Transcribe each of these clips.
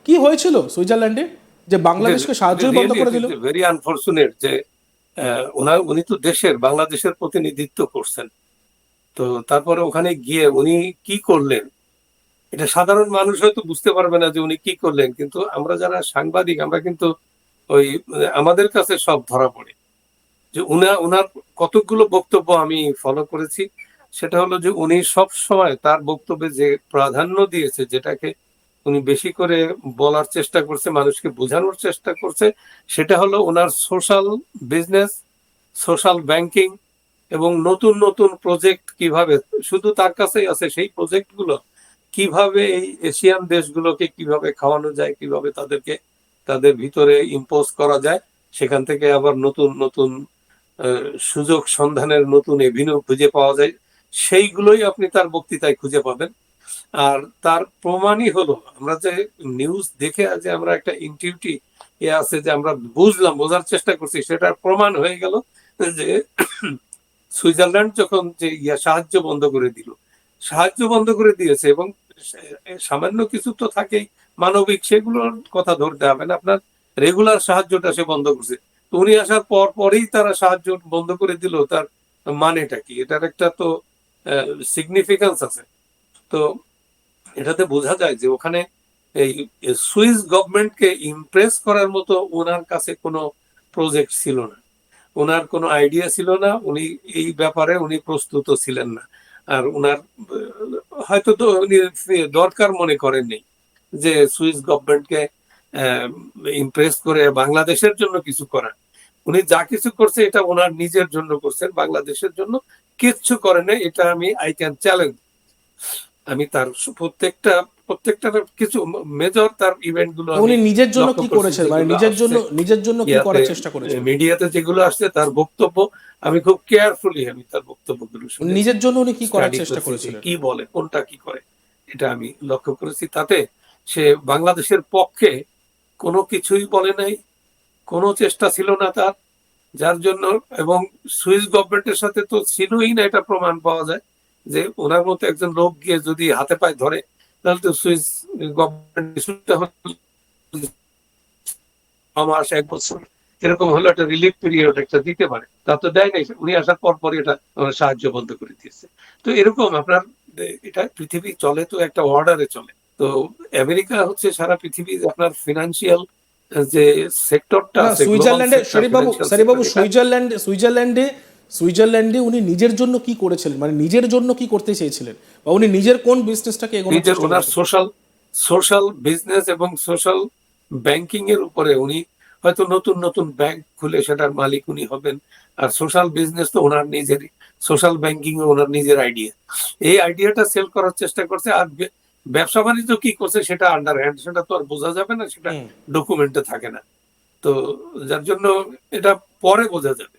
কি হয়েছিল সুইজারল্যান্ডে যে বাংলাদেশকে সাহায্য বন্ধ করে দিল? ভেরি আনফরচুনেট যে উনি তো বাংলাদেশের প্রতিনিধিত্ব করছেন। তো তারপরে ওখানে গিয়ে উনি কি করলেন এটা সাধারণ মানুষ হয়তো বুঝতে পারবে না যে উনি কি করলেন, কিন্তু আমরা যারা সাংবাদিক আমরা কিন্তু ওই আমাদের কাছে সব ধরা পড়ে। যে উনার কতগুলো বক্তব্য আমি ফলো করেছি, সেটা হলো যে উনি সব সময় তার বক্তব্যে যে প্রাধান্য দিয়েছে, যেটাকে উনি বেশি করে বলার চেষ্টা করছে, মানুষকে বোঝানোর চেষ্টা করছে, সেটা হলো ওনার সোশ্যাল বিজনেস, সোশ্যাল ব্যাংকিং এবং নতুন নতুন প্রজেক্ট কিভাবে শুধু তার কাছেই আছে, সেই প্রজেক্টগুলো কিভাবে এই এশিয়ান দেশগুলোকে কিভাবে খাওয়ানো যায়, কিভাবে তাদেরকে তাদের ভিতরে ইম্পোজ করা যায়, সেখান থেকে আবার নতুন নতুন সুযোগ সন্ধানের নতুন এভিনিউ খুঁজে পাওয়া যায়, সেইগুলোই আপনি তার বক্তৃতায় খুঁজে পাবেন। আর তার প্রমাণই হলো আমরা যে নিউজ দেখে যে আমরা একটা ইনটিউটি আছে যে আমরা বোঝার চেষ্টা করছি, সেটার প্রমাণ হয়ে গেল যে সুইজারল্যান্ড যখন যে সাহায্য বন্ধ করে দিল, সাহায্য বন্ধ করে দিয়েছে এবং সামান্য কিছু তো থাকেই মানবিক, সেগুলোর কথা ধরতে হবে না, আপনার রেগুলার সাহায্যটা সে বন্ধ করছে। তো উনি আসার পরেই তারা সাহায্য বন্ধ করে দিল, তার মানেটা কি? এটার একটা তো সিগনিফিকেন্স আছে। তো এটাতে বোঝা যায় যে ওখানে এই সুইস গভর্নমেন্টকে ইমপ্রেস করার মতো ওনার কাছে কোনো প্রজেক্ট ছিল না, ওনার কোনো আইডিয়া ছিল না, উনি এই ব্যাপারে উনি প্রস্তুত ছিলেন না। আর ওনার হয়তো তো উনি দরকার মনে করেননি যে সুইস গভর্নমেন্টকে ইমপ্রেস করে বাংলাদেশের জন্য কিছু করা। উনি যা কিছু করছে এটা ওনার নিজের জন্য করছেন, বাংলাদেশের জন্য কিচ্ছু করেন, এটা আমি আই ক্যান চ্যালেঞ্জ। আমি তার প্রত্যেকটা কিছু মেজর তার ইভেন্ট গুলো উনি নিজের জন্য কি করেছেন, মানে নিজের জন্য কি করার চেষ্টা করেছেন? মিডিয়াতে যেগুলো আসছে তার বক্তব্য আমি খুব কেয়ারফুলি আমি তার বক্তব্যগুলো শুনেছি, নিজের জন্য উনি কি করার চেষ্টা করেছিলেন? কি বলে কোনটা কি করে এটা আমি লক্ষ্য করেছি। তাতে সে বাংলাদেশের পক্ষে কোনো কিছুই বলে নাই, কোনো চেষ্টা ছিল না তার, যার জন্য এবং সুইস গভর্নমেন্টের সাথে তো ছিলই না, এটা প্রমাণ পাওয়া যায় যে ওনার মতো একজন লোক গিয়ে যদি হাতে পায়ে ধরে, তাহলে তো সুইস গভর্নমেন্ট মাস এক বছর এরকম হলো একটা রিলিফ পিরিয়ড একটা দিতে পারে, তা তো দেয় নাই। উনি আসার পরই এটা সাহায্য বন্ধ করে দিয়েছে। তো এরকম আপনার এটা পৃথিবী চলে তো একটা অর্ডারে চলে। তো আমেরিকা হচ্ছে সারা পৃথিবীর আপনার ফিনান্সিয়াল যে সেক্টরটা না, আছে, গ্লোবাল সুইজারল্যান্ডে সেক্টর, শরীফবাবু, ফিনান্সিয়াল শরীফবাবু, সেক্টর, সুইজারল্যান্ডে উনি নিজের জন্য কি করেছিলেন, মানে নিজের জন্য কি করতে চেয়েছিলেন, বা উনি নিজের কোন বিজনেসটাকে এগোনোর নিজের চেষ্টা ওনার করেছিলেন? সোশ্যাল বিজনেস এবং সোশ্যাল ব্যাংকিং এর উপরে উনি হয়তো নতুন নতুন ব্যাংক খুলে সেটার মালিক উনি হবেন। আর সোশ্যাল বিজনেস তো ওনার নিজেরই, সোশ্যাল ব্যাংকিং ওনার নিজের আইডিয়া, এই আইডিয়াটা সেল করার চেষ্টা করছে। আর ব্যবসা বাণিজ্য কি করছে সেটা আন্ডার হ্যান্ড, সেটা তো আর বোঝা যাবে না, সেটা ডকুমেন্টে থাকে না। তো যার জন্য এটা পরে বোঝা যাবে।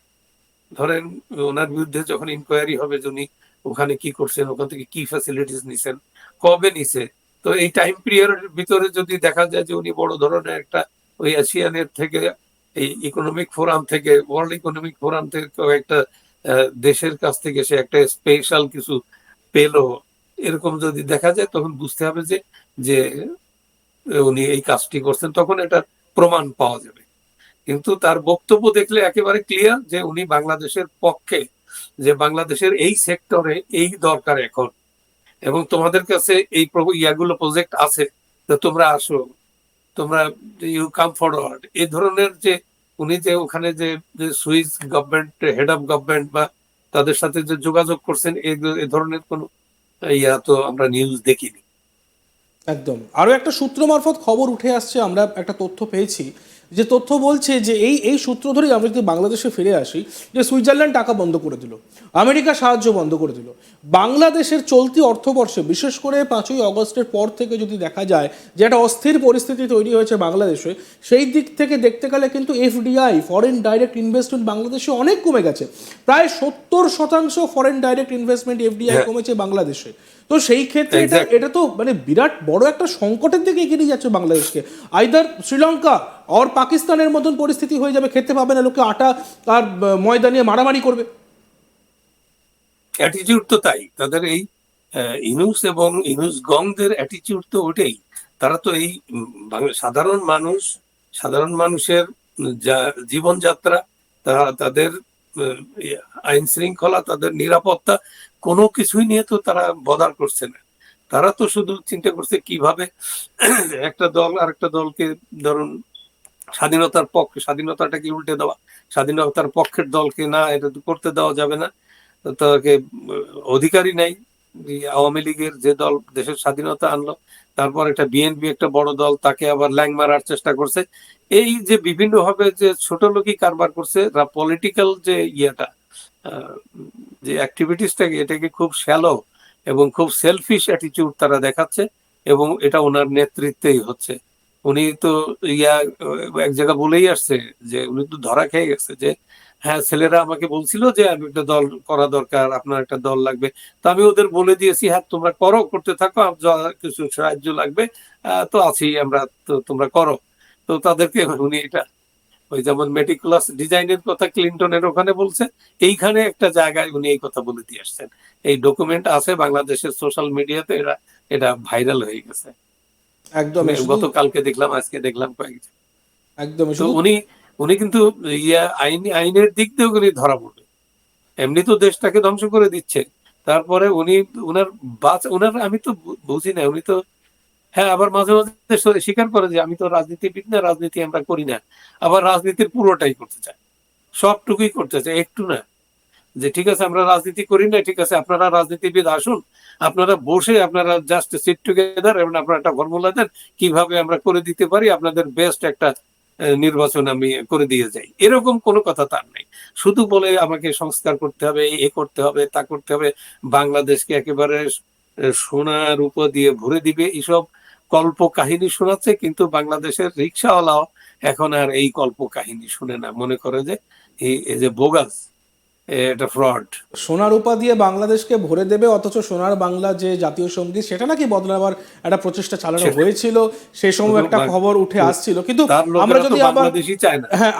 ধরেন ওনার বিরুদ্ধে যখন ইনকোয়ারি হবে যে উনি ওখানে কি করছেন, ওখান থেকে কি ফ্যাসিলিটিস নিছেন, কবে নিছে, তো এই টাইম পিরিয়ডের ভিতরে যদি দেখা যায় যে উনি বড় ধরনের একটা ওই এশিয়ানের থেকে, এই ইকোনমিক ফোরাম থেকে, ওয়ার্ল্ড ইকোনমিক ফোরাম থেকে একটা দেশের কাছ থেকে সে একটা স্পেশাল কিছু পেলো, এরকম যদি দেখা যায় তখন বুঝতে হবে যে যে উনি এই কাজটি করছেন, তখন এটা প্রমাণ পাওয়া যাবে। কিন্তু তার বক্তব্য দেখলে একেবারে ক্লিয়ার যে উনি বাংলাদেশের পক্ষে, যে বাংলাদেশের এই সেক্টরে এই দরকার এখন, এবং তোমাদের কাছে এই ইয়াগুলো প্রজেক্ট আছে, তো তোমরা আসো, তোমরা ইউ কাম ফরওয়ার্ড, এই ধরনের যে উনি যে ওখানে যে Swiss government, head of government বা তাদের সাথে যে যোগাযোগ করছেন, এই ধরনের কোন ইয়া তো আমরা নিউজ দেখিনি। একদম। আরও একটা সূত্র মারফত খবর উঠে আসছে, আমরা একটা তথ্য পেয়েছি, যে তথ্য বলছে যে এই এই সূত্র ধরেই আমরা যদি বাংলাদেশে ফিরে আসি, যে সুইজারল্যান্ড টাকা বন্ধ করে দিল, আমেরিকা সাহায্য বন্ধ করে দিল, বাংলাদেশের চলতি অর্থবর্ষে বিশেষ করে 5ই অগস্টের পর থেকে যদি দেখা যায় যে একটা অস্থির পরিস্থিতি তৈরি হয়েছে বাংলাদেশে, সেই দিক থেকে দেখতে গেলে কিন্তু এফডিআই, ফরেন ডাইরেক্ট ইনভেস্টমেন্ট, বাংলাদেশে অনেক কমে গেছে। প্রায় 70% ফরেন ডাইরেক্ট ইনভেস্টমেন্ট এফডিআই কমেছে বাংলাদেশে। তো সেই ক্ষেত্রে এটা এটা তো মানে বিরাট বড় একটা সংকটের দিকে এগিয়ে নিয়ে যাচ্ছে বাংলাদেশকে। আইদার শ্রীলঙ্কা আর পাকিস্তানের মতন পরিস্থিতি হয়ে যাবে, খেতে পাবে না লোকে, আটা আর ময়দা নিয়ে মারামারি করবে। অ্যাটিটিউড তো তাই, তাদের এই ইনুস এবং ইনুস গংদের অ্যাটিটিউড তো ওটাই তারা তো এই সাধারণ মানুষের যা জীবনযাত্রা, তাদের আইন শৃঙ্খলা, তাদের নিরাপত্তা, কোনো কিছুই নিয়ে তো তারা বদার করছে না। তারা তো শুধু চিন্তা করছে কিভাবে একটা দল আরেকটা দলকে, ধরুন স্বাধীনতাটাকে উল্টে দেওয়া, স্বাধীনতার পক্ষের দলকে না, এটা তো করতে দেওয়া যাবে না, তাকে অধিকারই নাই। আওয়ামী লীগের যে দল দেশের স্বাধীনতা আনলো, তারপর একটা বিএনপি একটা বড় দল, তাকে আবার ল্যাং মারার চেষ্টা করছে। এই যে বিভিন্ন ভাবে যে ছোট লোকই কারবার করছে, পলিটিক্যাল যে ইয়েটা, যে অ্যাক্টিভিটিসটাকে, এটাকে খুব শ্যালো এবং খুব সেলফিশ অ্যাটিটিউড তারা দেখাচ্ছে, এবং এটা ওনার নেতৃত্বেই হচ্ছে। উনি তো এক জায়গা বলেই আসছে যে উনি তো ধরা খেয়ে গেছে যে হ্যাঁ, ছেলেরা আমাকে বলছিল যে আমি একটা দল করা দরকার, আপনার একটা দল লাগবে, তো আমি ওদের বলে দিয়েছি হ্যাঁ তোমরা করো, করতে থাকো, যা কিছু সাহায্য লাগবে তো আছি আমরা, তো তোমরা করো। তো তাদেরকে উনি এটা, ওই যেমন মেটিকুলাস ডিজাইনের কথা ক্লিনটনের ওখানে বলছে, এইখানে একটা জায়গায় উনি এই কথা বলে দিয়ে আসছেন। এই ডকুমেন্ট আছে বাংলাদেশের সোশ্যাল মিডিয়াতে, এটা ভাইরাল হয়ে গেছে। একদমই শুধু গতকালকে দেখলাম, আজকে দেখলাম কয়েকজন। একদমই তো শুধু উনি কিন্তু আইনের দিক দিয়ে উনি ধরা পড়বে। এমনি তো দেশটাকে ধ্বংস করে দিচ্ছে, তারপরে উনার আমি তো বুঝি না, উনি তো হ্যাঁ আবার মাঝে মাঝে স্বীকার করে যে আমি তো রাজনীতিবিদ না, রাজনীতি আমরা করি না, আবার রাজনীতির পুরোটাই করতে চায়, সবটুকুই করতে চায়, একটু না যে ঠিক আছে আমরা রাজনীতি করি না, ঠিক আছে আপনারা রাজনীতিবিদ আসুন, আপনারা বসে আপনারা জাস্ট সিট টুগেদার এবং আপনারা একটা ফর্মুলা দেন কিভাবে আমরা করে দিতে পারি, আপনাদের বেস্ট একটা নির্বাচন আমি করে দিয়ে যাই, এরকম কোনো কথা তার নেই। শুধু বলে আমাকে সংস্কার করতে হবে, এ করতে হবে, তা করতে হবে, বাংলাদেশকে একেবারে সোনা রূপা দিয়ে ভরে দিবে, এইসব কল্প কাহিনী শোনাচ্ছে। কিন্তু বাংলাদেশের রিক্সাওয়ালাও এখন আর এই কল্প কাহিনী শুনে না, মনে করে যে এই যে বোগাস, এটা ফ্রড। সোনার রূপা দিয়ে বাংলাদেশকে ভরে দেবে, অথচ সোনার বাংলা যে জাতীয় সঙ্গীত সেটা নাকি বদলাবার একটা প্রচেষ্টা চালানো হয়েছিল, সেই সময় একটা খবর উঠে আসছিল। কিন্তু আমরা যদি আবার হ্যাঁ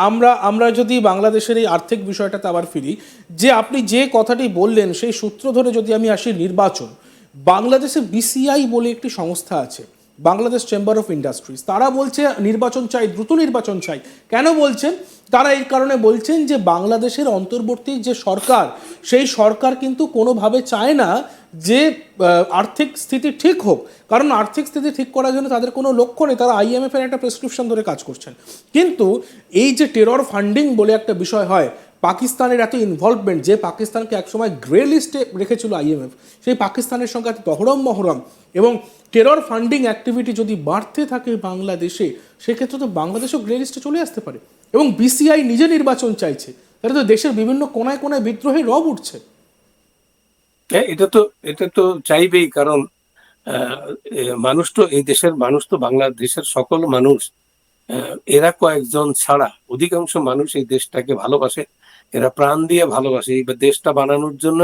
আমরা যদি বাংলাদেশের এই আর্থিক বিষয়টাতে আবার ফিরি, যে আপনি যে কথাটি বললেন সেই সূত্র ধরে যদি আমি আসি, নির্বাচন, বাংলাদেশে বিসিআই বলে একটি সংস্থা আছে, বাংলাদেশ চেম্বার অফ ইন্ডাস্ট্রিজ, তারা বলছে নির্বাচন চাই, দ্রুত নির্বাচন চাই। কেন বলছেন তারা? এই কারণে বলছেন যে বাংলাদেশের অন্তর্বর্তী যে সরকার, সেই সরকার কিন্তু কোনোভাবে চায় না যে আর্থিক স্থিতি ঠিক হোক, কারণ আর্থিক স্থিতি ঠিক করার জন্য তাদের কোনো লক্ষ্য নেই, তারা আইএমএফ এর একটা প্রেসক্রিপশন ধরে কাজ করছেন। কিন্তু এই যে টেরর ফান্ডিং বলে একটা বিষয় হয়, পাকিস্তানের এত ইনভলভমেন্ট, যে পাকিস্তানকে একসময় গ্রে লিস্টে রেখেছিল আইএমএফ, সেই পাকিস্তানের সঙ্গে এত মহরম, এবং টেরর ফান্ডিং অ্যাক্টিভিটি যদি বাড়তে থাকে বাংলাদেশে, সেক্ষেত্রে তো বাংলাদেশও গ্রে লিস্টে চলে আসতে পারে। এবং বিসিআই নিজে নির্বাচন চাইছে, তাহলে তো দেশের বিভিন্ন কোনায় কোনায় বিদ্রোহের রব উঠছে। এটা তো চাইবেই, কারণ মানুষ তো, এই দেশের মানুষ তো, বাংলাদেশের সকল মানুষ, এরা কয়েকজন ছাড়া অধিকাংশ মানুষ এই দেশটাকে ভালোবাসে, এরা প্রাণ দিয়ে ভালোবাসে। এই দেশটা বানানোর জন্য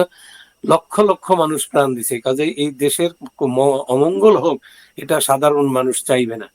লক্ষ লক্ষ মানুষ প্রাণ দিছে, কাজে এই দেশের অমঙ্গল হোক এটা সাধারণ মানুষ চাইবে না।